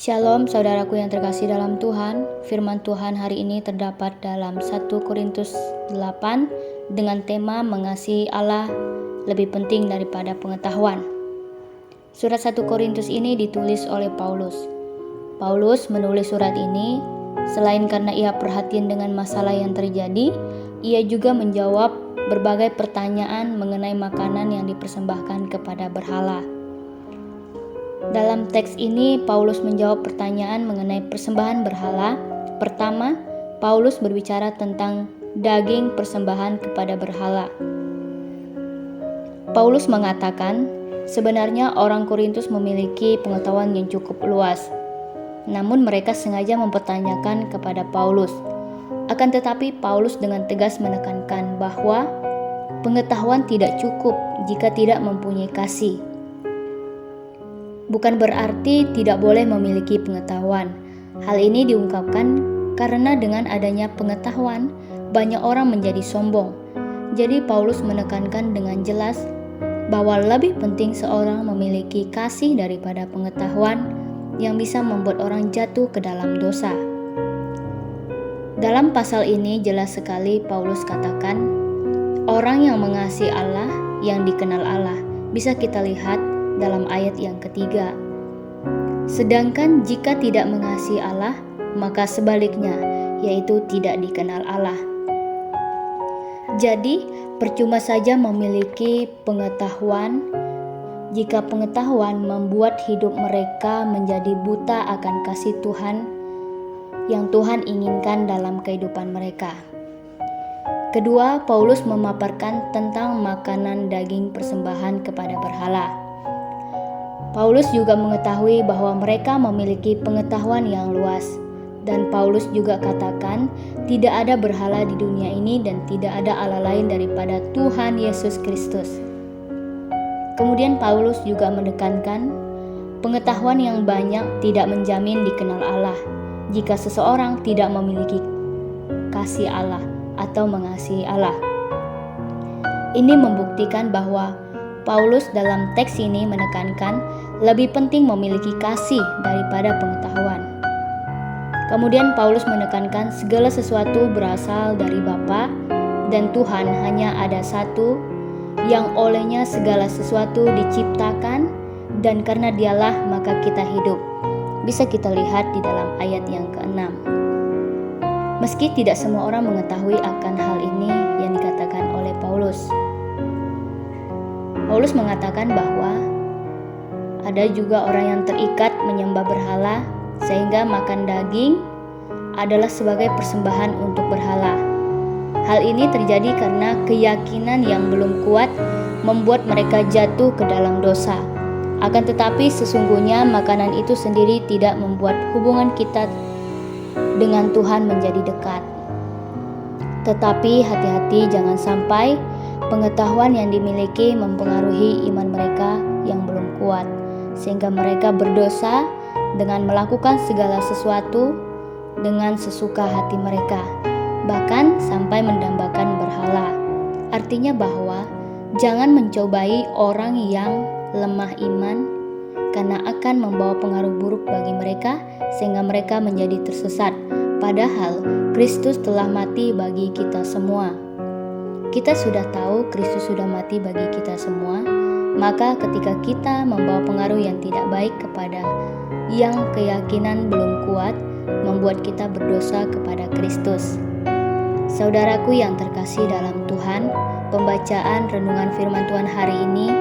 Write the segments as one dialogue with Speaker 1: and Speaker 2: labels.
Speaker 1: Shalom saudaraku yang terkasih dalam Tuhan. Firman Tuhan hari ini terdapat dalam 1 Korintus 8 dengan tema mengasihi Allah lebih penting daripada pengetahuan. Surat 1 Korintus ini ditulis oleh Paulus. Paulus menulis surat ini selain karena ia perhatian dengan masalah yang terjadi, ia juga menjawab berbagai pertanyaan mengenai makanan yang dipersembahkan kepada berhala. Dalam teks ini, Paulus menjawab pertanyaan mengenai persembahan berhala. Pertama, Paulus berbicara tentang daging persembahan kepada berhala. Paulus mengatakan, sebenarnya orang Korintus memiliki pengetahuan yang cukup luas. Namun mereka sengaja mempertanyakan kepada Paulus. Akan tetapi Paulus dengan tegas menekankan bahwa pengetahuan tidak cukup jika tidak mempunyai kasih. Bukan berarti tidak boleh memiliki pengetahuan. Hal ini diungkapkan karena dengan adanya pengetahuan, banyak orang menjadi sombong. Jadi Paulus menekankan dengan jelas bahwa lebih penting seorang memiliki kasih daripada pengetahuan yang bisa membuat orang jatuh ke dalam dosa. Dalam pasal ini jelas sekali Paulus katakan, orang yang mengasihi Allah, yang dikenal Allah, bisa kita lihat dalam ayat yang ketiga. Sedangkan jika tidak mengasihi Allah, maka sebaliknya, yaitu tidak dikenal Allah. Jadi, percuma saja memiliki pengetahuan jika pengetahuan membuat hidup mereka menjadi buta akan kasih Tuhan yang Tuhan inginkan dalam kehidupan mereka. Kedua, Paulus memaparkan tentang makanan daging persembahan kepada berhala. Paulus juga mengetahui bahwa mereka memiliki pengetahuan yang luas, dan Paulus juga katakan tidak ada berhala di dunia ini dan tidak ada Allah lain daripada Tuhan Yesus Kristus. Kemudian Paulus juga menekankan pengetahuan yang banyak tidak menjamin dikenal Allah jika seseorang tidak memiliki kasih Allah atau mengasihi Allah. Ini membuktikan bahwa Paulus dalam teks ini menekankan lebih penting memiliki kasih daripada pengetahuan. Kemudian Paulus menekankan segala sesuatu berasal dari Bapa dan Tuhan hanya ada satu yang olehnya segala sesuatu diciptakan dan karena dialah maka kita hidup. Bisa kita lihat di dalam ayat yang ke-6. Meski tidak semua orang mengetahui akan hal ini yang dikatakan oleh Paulus. Paulus mengatakan bahwa ada juga orang yang terikat menyembah berhala sehingga makan daging adalah sebagai persembahan untuk berhala. Hal ini terjadi karena keyakinan yang belum kuat membuat mereka jatuh ke dalam dosa. Akan tetapi sesungguhnya makanan itu sendiri tidak membuat hubungan kita dengan Tuhan menjadi dekat. Tetapi hati-hati jangan sampai pengetahuan yang dimiliki mempengaruhi iman mereka yang belum kuat, sehingga mereka berdosa dengan melakukan segala sesuatu dengan sesuka hati mereka, bahkan sampai mendambakan berhala. Artinya bahwa jangan mencobai orang yang lemah iman, karena akan membawa pengaruh buruk bagi mereka, sehingga mereka menjadi tersesat. Padahal Kristus telah mati bagi kita semua. Kita sudah tahu Kristus sudah mati bagi kita semua, maka ketika kita membawa pengaruh yang tidak baik kepada yang keyakinan belum kuat, membuat kita berdosa kepada Kristus. Saudaraku yang terkasih dalam Tuhan, pembacaan renungan firman Tuhan hari ini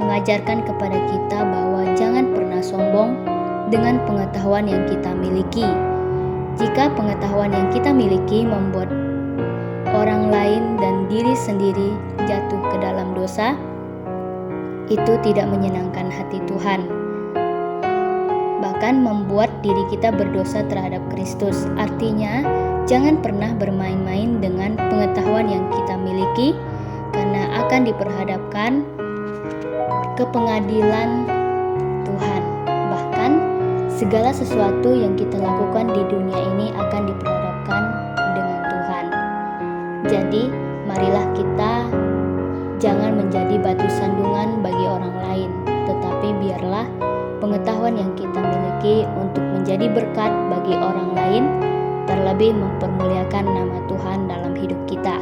Speaker 1: mengajarkan kepada kita bahwa jangan pernah sombong dengan pengetahuan yang kita miliki. Jika pengetahuan yang kita miliki membuat orang lain dan diri sendiri jatuh ke dalam dosa, itu tidak menyenangkan hati Tuhan. Bahkan membuat diri kita berdosa terhadap Kristus. Artinya, jangan pernah bermain-main dengan pengetahuan yang kita miliki, karena akan diperhadapkan ke pengadilan Tuhan. Bahkan, segala sesuatu yang kita lakukan di dunia ini akan diperhadapkan dengan Tuhan. Jadi, marilah kita jangan menjadi batu sandungan bagi orang lain, tetapi biarlah pengetahuan yang kita miliki untuk menjadi berkat bagi orang lain, terlebih mempermuliakan nama Tuhan dalam hidup kita.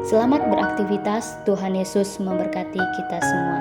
Speaker 1: Selamat beraktivitas, Tuhan Yesus memberkati kita semua.